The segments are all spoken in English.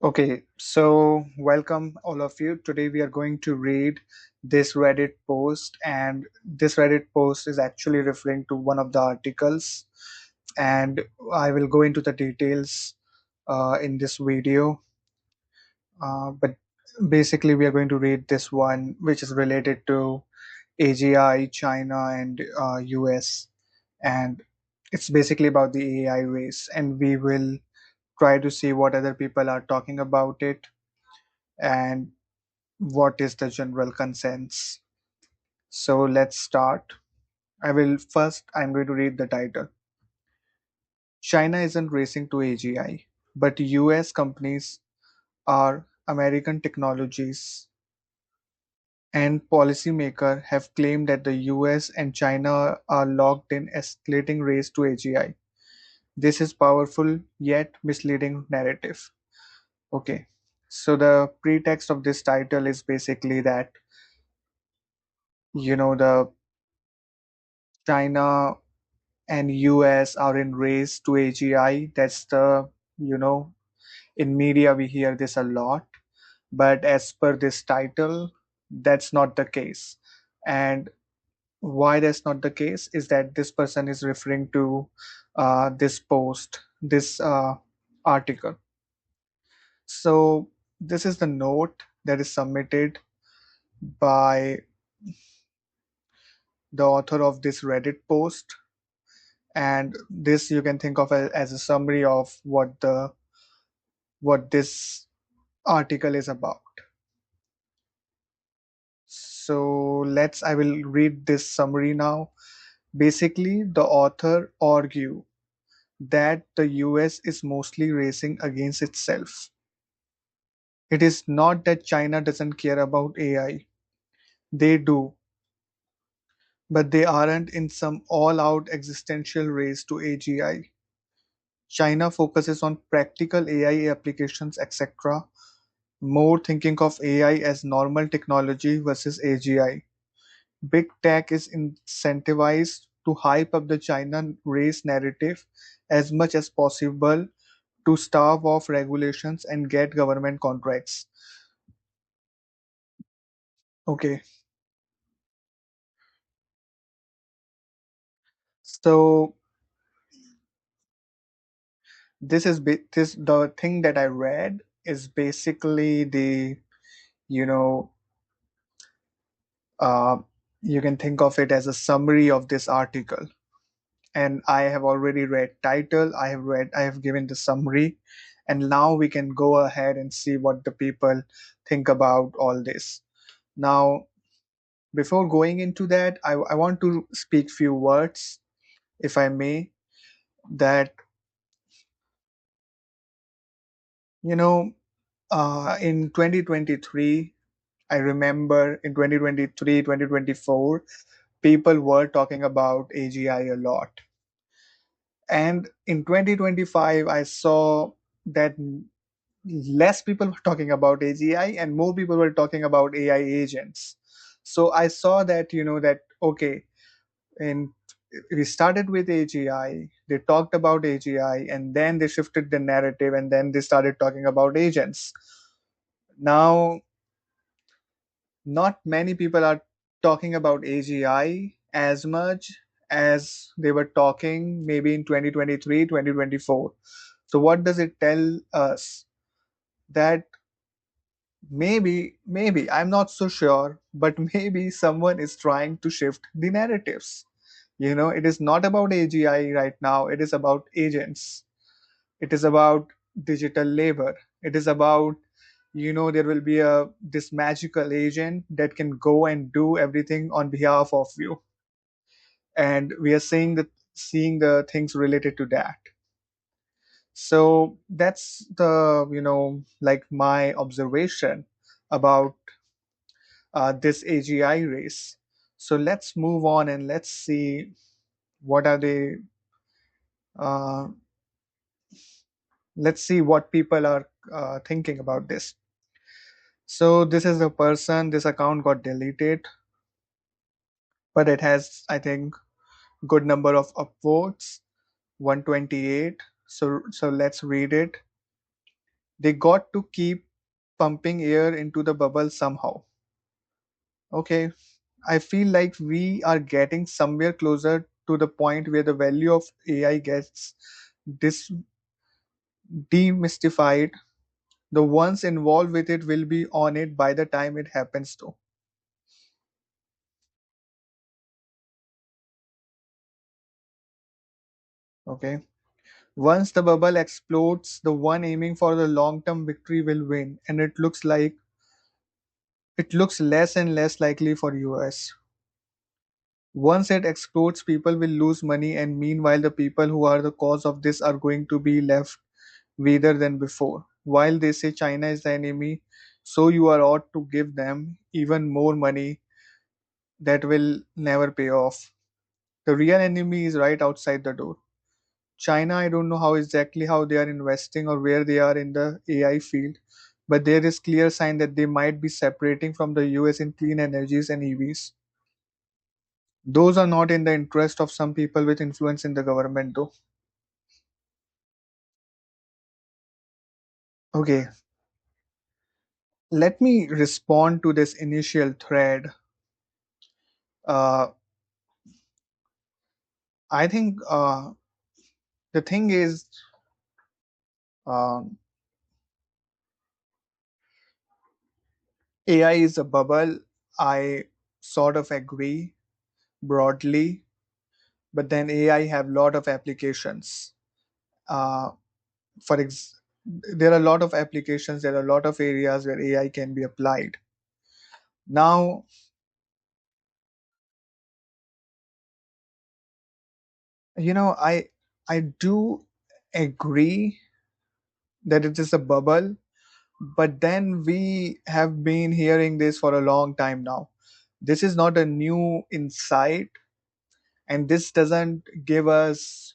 Okay, so welcome all of you. Today we are going to read this Reddit post, and this Reddit post is actually referring to one of the articles, and I will go into the details in this video. But basically, we are going to read this one, which is related to AGI, China, and US, and it's basically about the AI race, and we will try to see what other people are talking about it and what is the general consensus. So let's start. I'm going to read the title. China isn't racing to AGI, but US companies are. American technologies and policymakers have claimed that the US and China are locked in escalating race to AGI. This is powerful yet misleading narrative. Okay. So the pretext of this title is basically that the China and US are in race to AGI. That's you know, in media we hear this a lot. But as per this title, that's not the case. And why that's not the case is that this person is referring to this post, this article. So this is the note that is submitted by the author of this Reddit post. And this you can think of as a summary of what this article is about. So I will read this summary now. Basically, the author argue that the US is mostly racing against itself. It is not that China doesn't care about AI. They do, but they aren't in some all-out existential race to AGI. China focuses on practical AI applications, etc., more thinking of AI as normal technology versus AGI. Big tech is incentivized to hype up the China race narrative as much as possible to starve off regulations and get government contracts. Okay, so this the thing that I read is basically the you know uh, you can think of it as a summary of this article. And I have already read title, I have given the summary, and now we can go ahead and see what the people think about all this. Now, before going into that, I want to speak few words, if I may, that you know in 2023, I remember in 2023, 2024, people were talking about AGI a lot. And in 2025, I saw that less people were talking about AGI and more people were talking about AI agents. So I saw that, that, okay, and we started with AGI, they talked about AGI, and then they shifted the narrative and then they started talking about agents. Now, not many people are talking about AGI as much as they were talking maybe in 2023, 2024. So, what does it tell us? That maybe, I'm not so sure, but maybe someone is trying to shift the narratives. It is not about AGI right now, it is about agents. It is about digital labor. It is about there will be a this magical agent that can go and do everything on behalf of you, and we are seeing the things related to that. So that's the like my observation about this AGI race. So let's move on and let's see what are they uh, let's see what people are thinking about this. So this is a person, this account got deleted, but it has, I think, good number of upvotes, 128. So let's read it. They got to keep pumping air into the bubble somehow. Okay, I feel like we are getting somewhere closer to the point where the value of AI gets dis- demystified. The ones involved with it will be on it by the time it happens, though. Okay. Once the bubble explodes, the one aiming for the long term victory will win, and it looks less and less likely for US. Once it explodes, people will lose money, and meanwhile, the people who are the cause of this are going to be left weaker than before. While they say China is the enemy, so you are ought to give them even more money that will never pay off. The real enemy is right outside the door. China, I don't know how exactly how they are investing or where they are in the AI field, but there is clear sign that they might be separating from the US in clean energies and EVs. Those are not in the interest of some people with influence in the government, though. Okay, let me respond to this initial thread. Uh, I think the thing is, um, AI is a bubble. I sort of agree broadly, but then AI have lot of applications. Uh, for ex- there are a lot of applications. There are a lot of areas where AI can be applied. Now, I do agree that it is a bubble, but then we have been hearing this for a long time now. This is not a new insight, and this doesn't give us,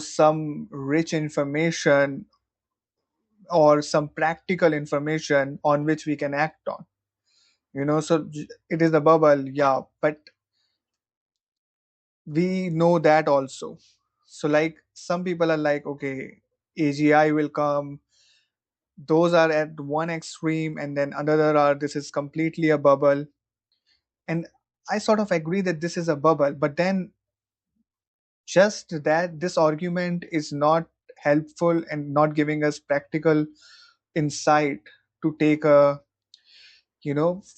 some rich information or some practical information on which we can act on. It is a bubble, yeah, but we know that also. So, like, some people are like, okay, AGI will come. Those are at one extreme, and then another are this is completely a bubble. And I sort of agree that this is a bubble, but then just that this argument is not helpful and not giving us practical insight to take a,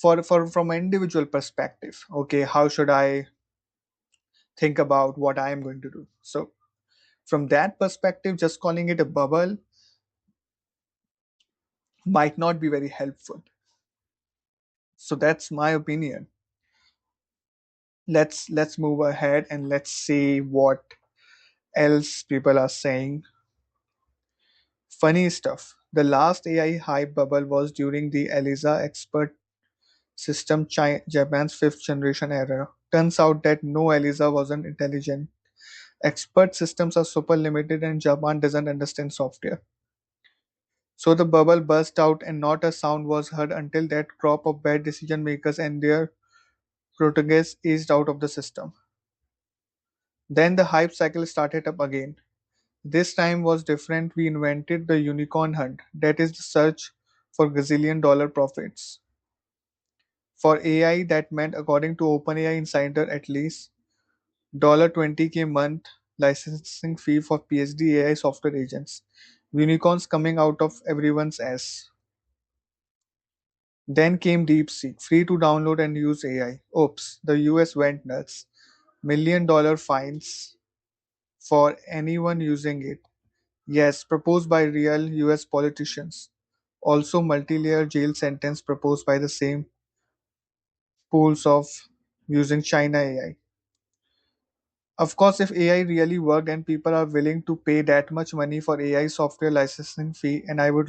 for from an individual perspective. Okay, how should I think about what I am going to do? So from that perspective, just calling it a bubble might not be very helpful. So that's my opinion. Let's move ahead and let's see what else people are saying. Funny stuff. The last AI hype bubble was during the ELISA expert system, Japan's fifth generation era. Turns out that no, ELISA wasn't intelligent. Expert systems are super limited and Japan doesn't understand software. So the bubble burst out and not a sound was heard until that crop of bad decision makers and their protagonist eased out of the system. Then the hype cycle started up again. This time was different. We invented the unicorn hunt, that is the search for gazillion dollar profits. For AI, that meant, according to OpenAI Insider, at least $20K month licensing fee for PhD AI software agents. Unicorns coming out of everyone's ass. Then came DeepSeek, free to download and use AI. Oops, the US went nuts. $1 million fines for anyone using it. Yes, proposed by real US politicians. Also, multi layer jail sentence proposed by the same pools of using China AI. Of course, if AI really worked and people are willing to pay that much money for AI software licensing fee, and I would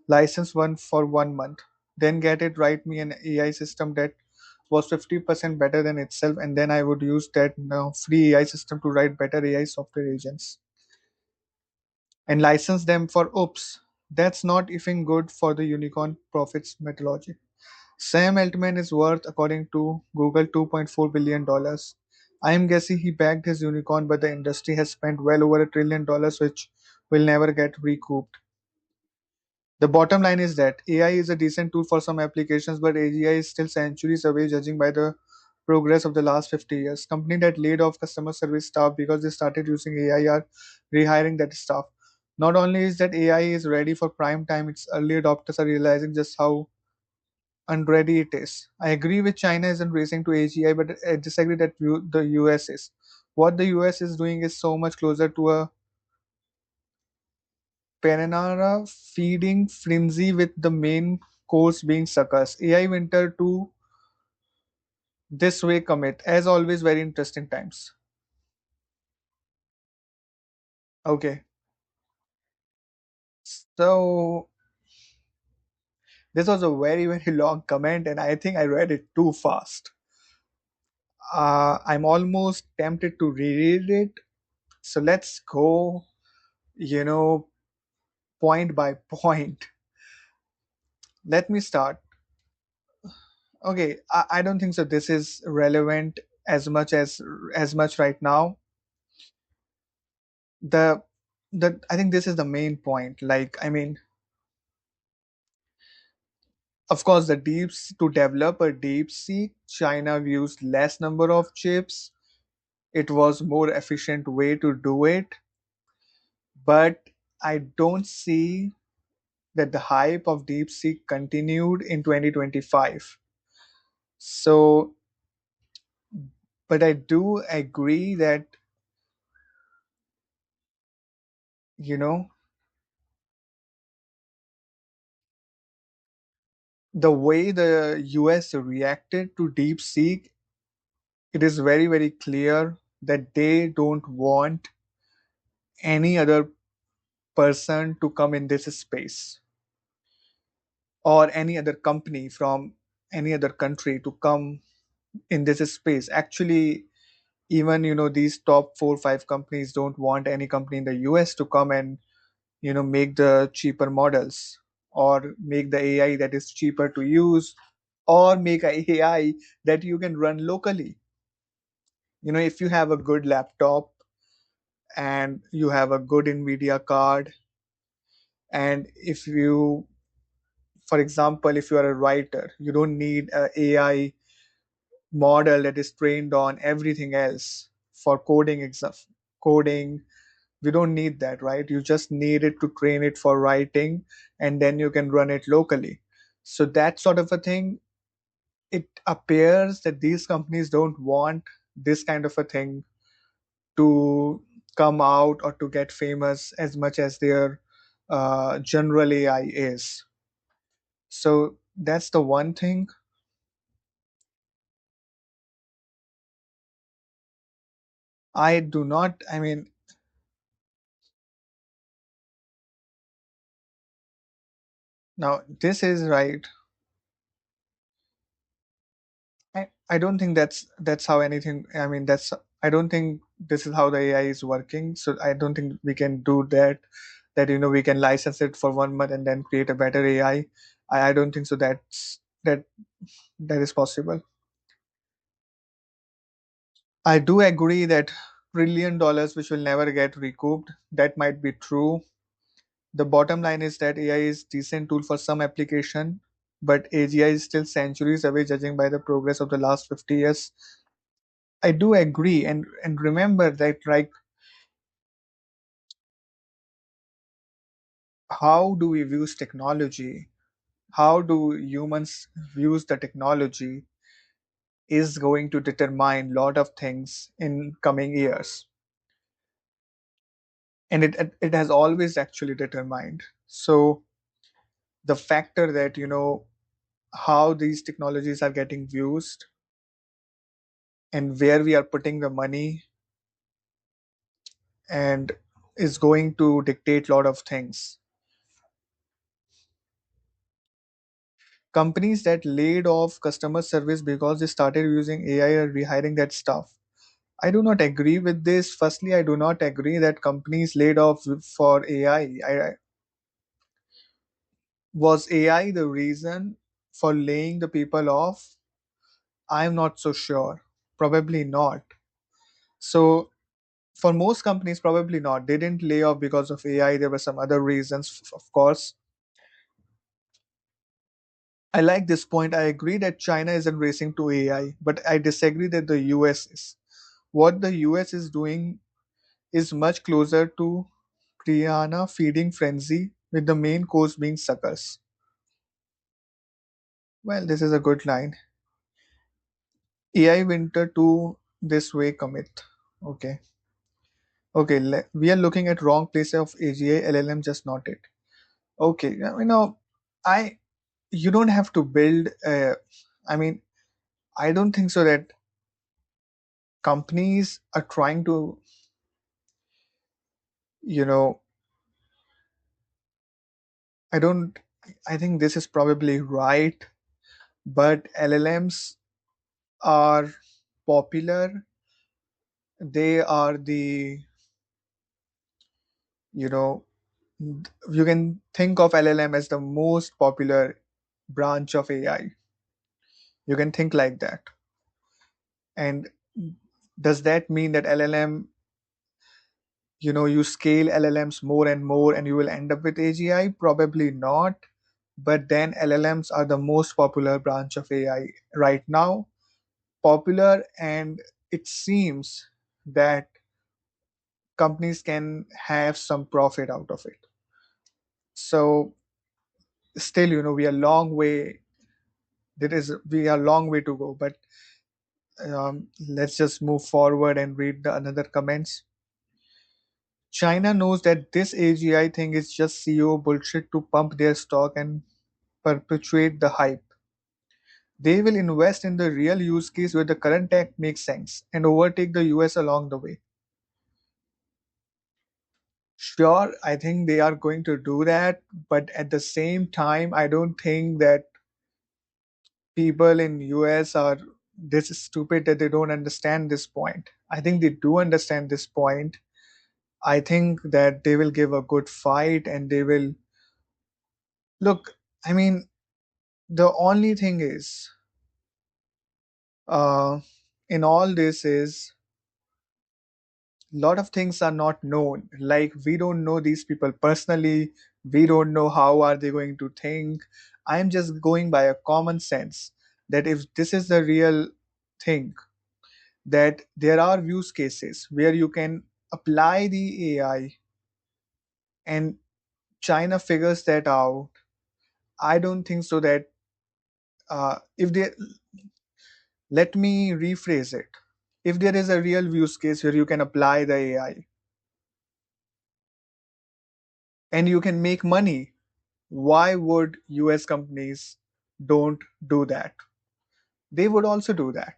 license one for 1 month, then get it, write me an AI system that was 50% better than itself, and then I would use that now free AI system to write better AI software agents and license them for oops. That's not even good for the unicorn profits methodology. Sam Altman is worth, according to Google, $2.4 billion. I am guessing he backed his unicorn, but the industry has spent well over $1 trillion, which will never get recouped. The bottom line is that AI is a decent tool for some applications, but AGI is still centuries away, judging by the progress of the last 50 years. Companies that laid off customer service staff because they started using AI are rehiring that staff. Not only is that AI is ready for prime time, its early adopters are realizing just how unready it is. I agree with China isn't racing to AGI, but I disagree that the US is. What the US is doing is so much closer to a Penanara feeding frenzy with the main course being suckers. AI Winter to this way commit. As always, very interesting times. Okay. So this was a very, very long comment, and I think I read it too fast. I'm almost tempted to reread it. So let's go, you know, point by point. Let me start. Okay, I don't think so. This is relevant as much right now. The I think this is the main point. Like, I mean, of course, the to develop a deep sea, China used less number of chips. It was more efficient way to do it, but I don't see that the hype of deep sea continued in 2025. So, but I do agree that, you know, the way the US reacted to DeepSeek, it is very, very clear that they don't want any other person to come in this space, or any other company from any other country to come in this space. Actually, even these top 4 5 companies don't want any company in the US to come and make the cheaper models, or make the AI that is cheaper to use, or make a AI that you can run locally. If you have a good laptop and you have a good Nvidia card, and if you, for example, if you are a writer, you don't need a AI model that is trained on everything else for coding. We don't need that, right? You just need it to train it for writing, and then you can run it locally. So that sort of a thing, it appears that these companies don't want this kind of a thing to come out or to get famous as much as their general AI is. So that's the one thing. I do not, I mean, now this is right. I don't think that's how anything, I mean, I don't think this is how the AI is working. So I don't think we can do that, we can license it for 1 month and then create a better AI. I don't think so that is possible. I do agree that $1 trillion which will never get recouped, that might be true. The bottom line is that AI is decent tool for some application, but AGI is still centuries away, judging by the progress of the last 50 years. I do agree, and remember that, like, how do we use technology? How do humans use the technology is going to determine a lot of things in coming years, and it has always actually determined. So the factor that how these technologies are getting used and where we are putting the money, and is going to dictate a lot of things. Companies that laid off customer service because they started using AI are rehiring that staff. I do not agree with this. Firstly, I do not agree that companies laid off for AI. Was AI the reason for laying the people off? I'm not so sure. Probably not. So for most companies, probably not. They didn't lay off because of AI. There were some other reasons, of course. I like this point. I agree that China isn't racing to AI, but I disagree that the US is. What the US is doing is much closer to Priana feeding frenzy, with the main course being suckers. Well, this is a good line. AI winter to this way commit. Okay. Okay, we are looking at wrong place of AGI, LLM just not it. Okay, I you don't have to build. I mean, I don't think so that companies are trying to, you know, I don't. I think this is probably right, but LLMs are popular. They are the, you know, you can think of LLM as the most popular branch of AI. You can think like that. And does that mean that LLM, you scale LLMs more and more and you will end up with AGI? Probably not. But then LLMs are the most popular branch of AI right now. Popular, and it seems that companies can have some profit out of it. So still, we are long way. We are long way to go. But let's just move forward and read the another comments. China knows that this AGI thing is just CEO bullshit to pump their stock and perpetuate the hype. They will invest in the real use case where the current tech makes sense and overtake the US along the way. Sure, I think they are going to do that, but at the same time, I don't think that people in US are this stupid that they don't understand this point. I think they do understand this point. I think that they will give a good fight and they will look. I mean, the only thing is, uh, in all this is lot of things are not known. Like we don't know these people personally. We don't know how are they going to think. I'm just going by a common sense that if this is the real thing, that there are use cases where you can apply the AI and China figures that out. I don't think so that if they let me rephrase it. If there is a real use case where you can apply the AI and you can make money, why would US companies don't do that? They would also do that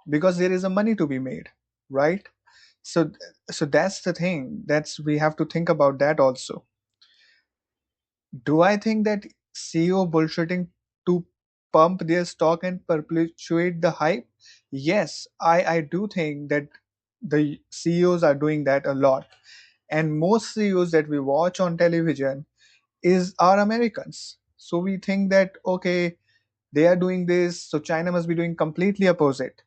because there is a money to be made, right? So so that's the thing. That's we have to think about that also. Do I think that CEO bullshitting to pump their stock and perpetuate the hype? Yes, I do think that the CEOs are doing that a lot. And most CEOs that we watch on television is are Americans. So we think that okay, they are doing this, so China must be doing completely opposite.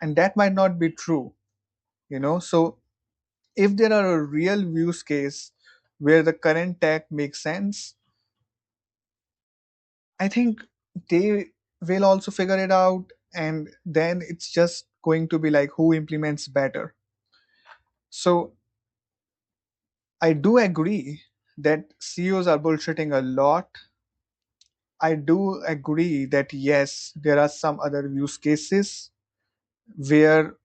And that might not be true. So if there are a real use case where the current tech makes sense, I think they will also figure it out, and then it's just going to be like who implements better. So I do agree that CEOs are bullshitting a lot. I do agree that yes, there are some other use cases where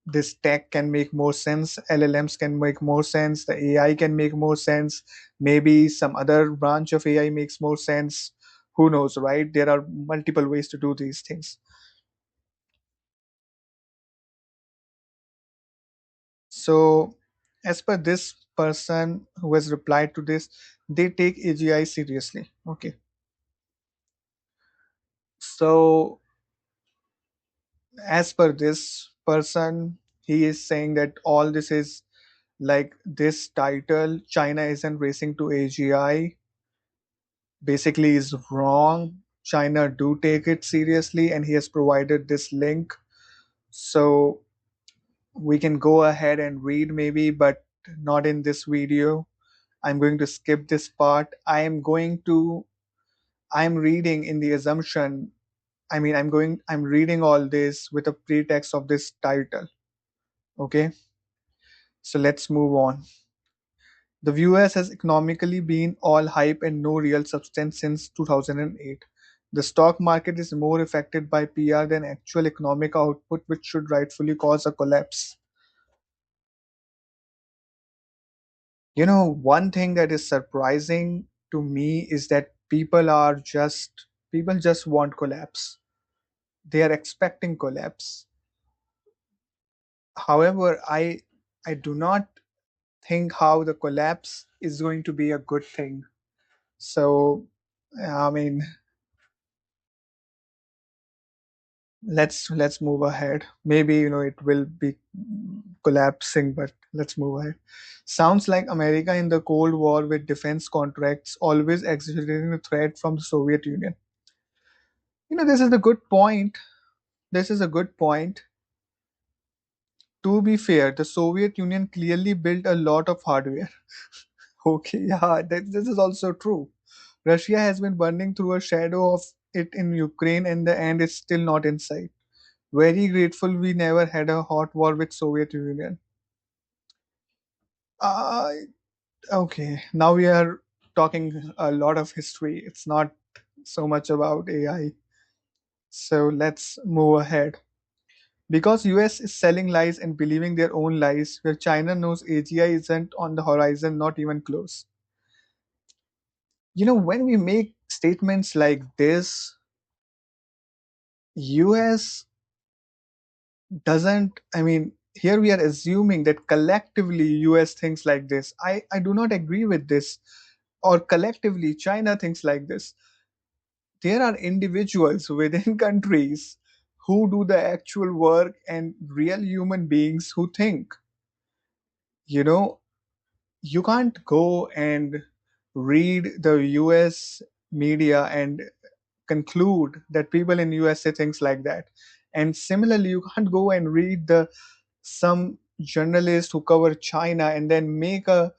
this tech can make more sense, LLMs can make more sense, the AI can make more sense, maybe some other branch of AI makes more sense. Who knows, right? There are multiple ways to do these things. So as per this person who has replied to this, they take AGI seriously. Okay, so as per this person, he is saying that all this is like this title, China isn't racing to AGI, basically is wrong. China do take it seriously, and he has provided this link. So we can go ahead and read maybe, but not in this video. I'm going to skip this part. I'm reading in the assumption, I'm reading all this with a pretext of this title. Okay, so let's move on. The US has economically been all hype and no real substance since 2008. The stock market is more affected by PR than actual economic output, which should rightfully cause a collapse. One thing that is surprising to me is that people just want collapse. They are expecting collapse. However, I do not think how the collapse is going to be a good thing. So, I mean, let's move ahead. Maybe it will be collapsing, but let's move ahead. Sounds like America in the Cold War with defense contracts always exaggerating the threat from the Soviet Union. This is the good point. This is a good point. To be fair, the Soviet Union clearly built a lot of hardware. Okay, yeah, this is also true. Russia has been burning through a shadow of it in Ukraine, and the end is still not in sight. Very grateful we never had a hot war with Soviet Union. Uh, okay, now we are talking a lot of history. It's not so much about AI. So let's move ahead. Because US is selling lies and believing their own lies, where China knows AGI isn't on the horizon, not even close. When we make statements like this, US doesn't, here we are assuming that collectively US thinks like this. I do not agree with this. Or collectively China thinks like this. There are individuals within countries who do the actual work and real human beings who think. You know, you can't go and read the US media and conclude that people in US say things like that. And similarly, you can't go and read the some journalists who cover China and then make a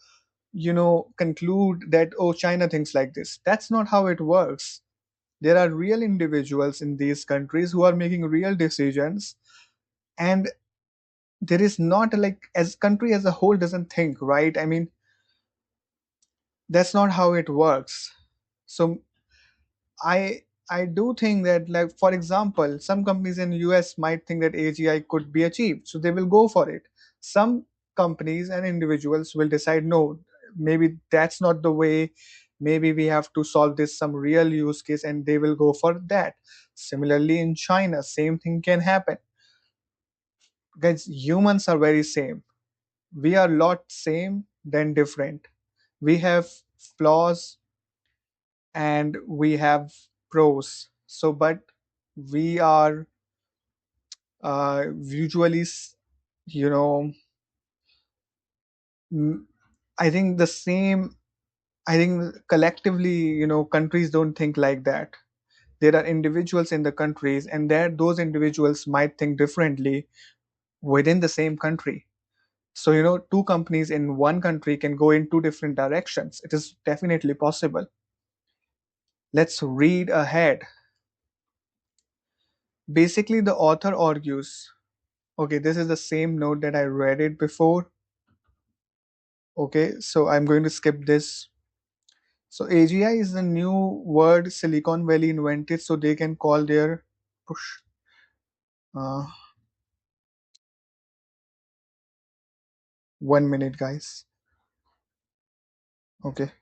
conclude that, oh, China thinks like this. That's not how it works. There are real individuals in these countries who are making real decisions, and there is not like as country as a whole doesn't think, right? That's not how it works. So I do think that, like, for example, some companies in US might think that AGI could be achieved, so they will go for it. Some companies and individuals will decide, no, maybe that's not the way. Maybe we have to solve this some real use case, and they will go for that. Similarly, in China, same thing can happen. Guys, humans are very same. We are lot same than different. We have flaws and we have pros. So, but we are usually, you know, mm, I think the same. I think collectively, countries don't think like that. There are individuals in the countries, and that those individuals might think differently within the same country. So, two companies in one country can go in two different directions. It is definitely possible. Let's read ahead. Basically, the author argues, okay, this is the same note that I read it before. Okay, so I'm going to skip this. So AGI is the new word Silicon Valley invented so they can call their push. Uh, 1 minute, guys. Okay.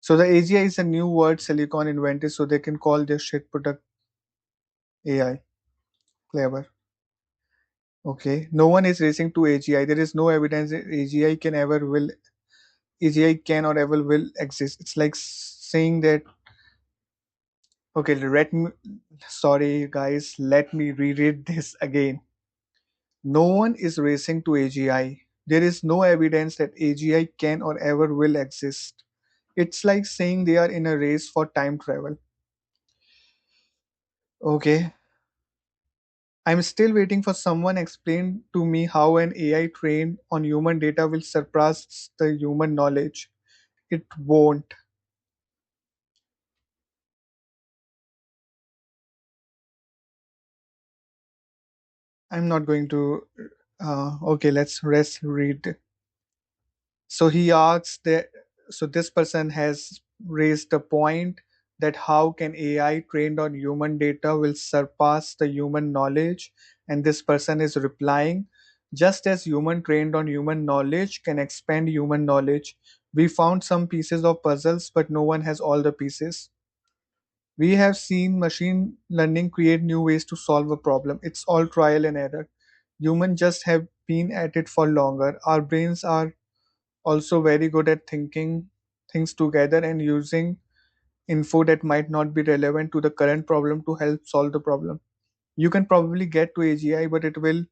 So the AGI is a new word Silicon invented so they can call their shit product AI. Clever. Okay. No one is racing to AGI. There is no evidence that AGI can or ever will exist. It's like saying that, okay, sorry guys, let me reread this again. No one is racing to AGI. There is no evidence that AGI can or ever will exist. It's like saying they are in a race for time travel. Okay. I'm still waiting for someone explain to me how an AI trained on human data will surpass the human knowledge. It won't. I'm not going to. Okay, let's read. So he asks that. So this person has raised a point that how can AI trained on human data will surpass the human knowledge, and this person is replying, just as human trained on human knowledge can expand human knowledge. We found some pieces of puzzles, but no one has all the pieces. We have seen machine learning create new ways to solve a problem. It's all trial and error. Humans just have been at it for longer. Our brains are also very good at thinking things together and using info that might not be relevant to the current problem to help solve the problem. You can probably get to AGI, but it will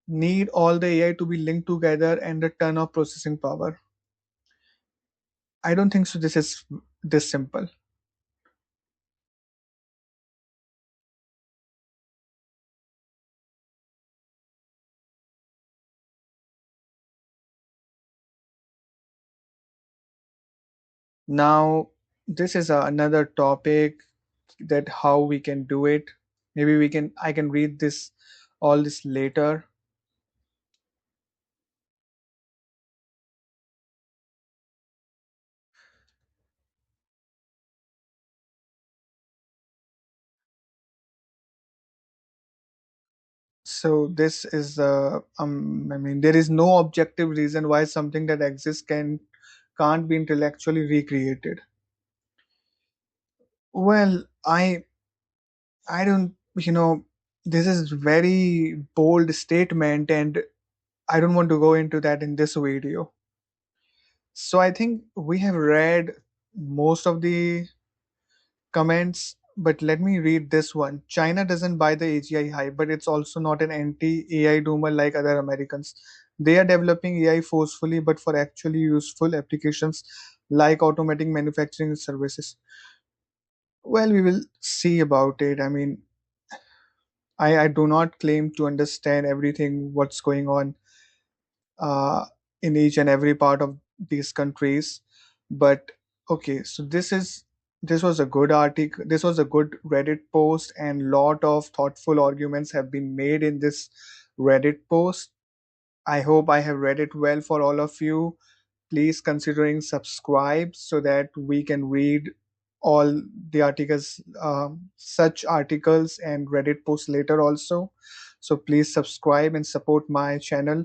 need all the AI to be linked together and a ton of processing power. I don't think so. This is this simple. Now, this is another topic that how we can do it. Maybe I can read this all this later. So this is I mean there is no objective reason why something that exists can't be intellectually recreated. Well, I don't, this is very bold statement, and I don't want to go into that in this video. So I think we have read most of the comments, but let me read this one. China doesn't buy the AGI hype, but it's also not an anti AI doomer like other Americans. They are developing AI forcefully, but for actually useful applications like automating manufacturing services. Well, we will see about it. I mean, I do not claim to understand everything what's going on uh, in each and every part of these countries, but okay, so this was a good article, this was a good Reddit post, and lot of thoughtful arguments have been made in this Reddit post. I hope I have read it well for all of you. Please considering subscribe so that we can read all the articles, such articles and Reddit posts later also. So please subscribe and support my channel.